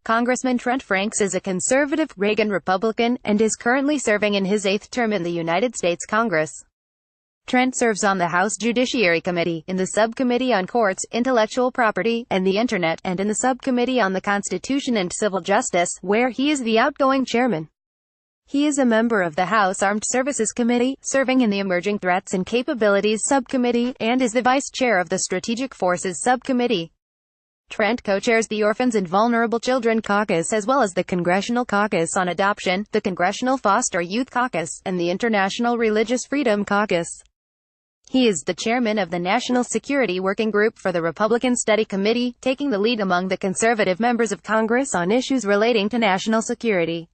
Congressman Trent Franks is a conservative, Reagan Republican, and is currently serving in his 8th term in the United States Congress. Trent serves on the House Judiciary Committee, in the Subcommittee on Courts, Intellectual Property, and the Internet, and in the Subcommittee on the Constitution and Civil Justice, where he is the outgoing chairman. He is a member of the House Armed Services Committee, serving in the Emerging Threats and Capabilities Subcommittee, and is the vice chair of the Strategic Forces Subcommittee. Trent co-chairs the Orphans and Vulnerable Children Caucus as well as the Congressional Caucus on Adoption, the Congressional Foster Youth Caucus, and the International Religious Freedom Caucus. He is the chairman of the National Security Working Group for the Republican Study Committee, taking the lead among the conservative members of Congress on issues relating to national security.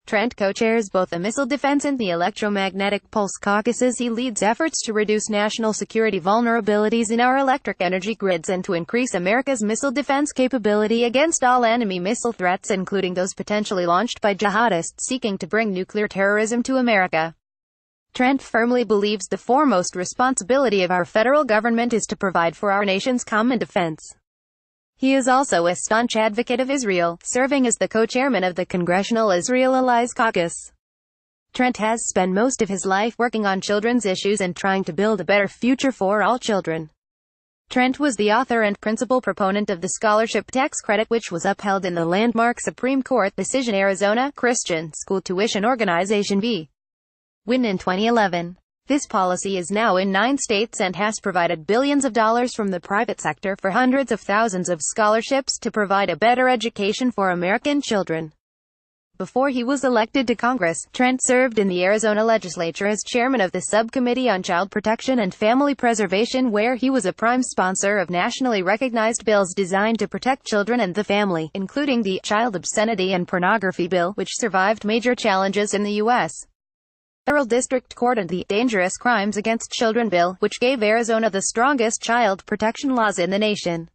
Trent co-chairs both the Missile Defense and the Electromagnetic Pulse Caucuses. He leads efforts to reduce national security vulnerabilities in our electric energy grids and to increase America's missile defense capability against all enemy missile threats, including those potentially launched by jihadists seeking to bring nuclear terrorism to America. Trent firmly believes the foremost responsibility of our federal government is to provide for our nation's common defense. He is also a staunch advocate of Israel, serving as the co-chairman of the Congressional Israel Allies Caucus. Trent has spent most of his life working on children's issues and trying to build a better future for all children. Trent was the author and principal proponent of the scholarship tax credit, which was upheld in the landmark Supreme Court decision Arizona Christian School Tuition Organization v. Win in 2011. This policy is now in 9 states and has provided billions of dollars from the private sector for hundreds of thousands of scholarships to provide a better education for American children. Before he was elected to Congress, Trent served in the Arizona legislature as chairman of the Subcommittee on Child Protection and Family Preservation, where he was a prime sponsor of nationally recognized bills designed to protect children and the family, including the Child Obscenity and Pornography Bill, which survived major challenges in the U.S. Federal District Court, and the Dangerous Crimes Against Children Bill, which gave Arizona the strongest child protection laws in the nation.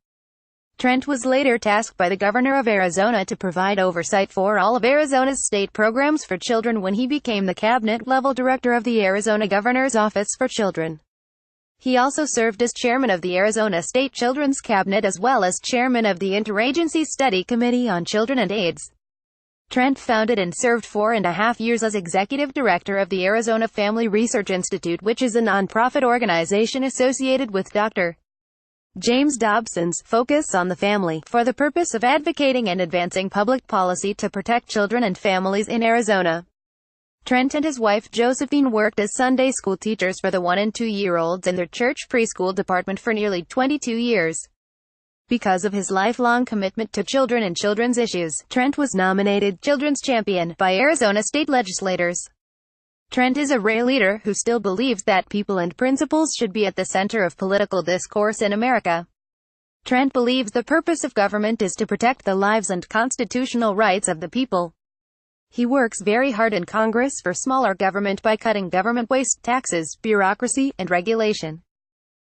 Trent was later tasked by the governor of Arizona to provide oversight for all of Arizona's state programs for children when he became the cabinet-level director of the Arizona Governor's Office for Children. He also served as chairman of the Arizona State Children's Cabinet as well as chairman of the Interagency Study Committee on Children and AIDS. Trent founded and served 4.5 years as executive director of the Arizona Family Research Institute, which is a nonprofit organization associated with Dr. James Dobson's Focus on the Family, for the purpose of advocating and advancing public policy to protect children and families in Arizona. Trent and his wife Josephine worked as Sunday school teachers for the 1- and 2-year-olds in their church preschool department for nearly 22 years. Because of his lifelong commitment to children and children's issues, Trent was nominated Children's Champion by Arizona state legislators. Trent is a rare leader who still believes that people and principles should be at the center of political discourse in America. Trent believes the purpose of government is to protect the lives and constitutional rights of the people. He works very hard in Congress for smaller government by cutting government waste, taxes, bureaucracy, and regulation.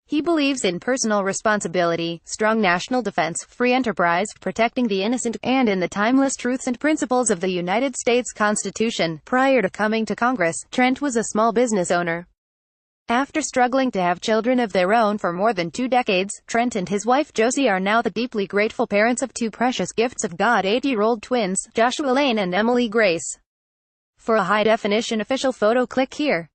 He believes in personal responsibility, strong national defense, free enterprise, protecting the innocent, and in the timeless truths and principles of the United States Constitution. Prior to coming to Congress, Trent was a small business owner. After struggling to have children of their own for more than 2 decades, Trent and his wife Josie are now the deeply grateful parents of 2 precious gifts of God: 8-year-old twins, Joshua Lane and Emily Grace. For a high-definition official photo, click here.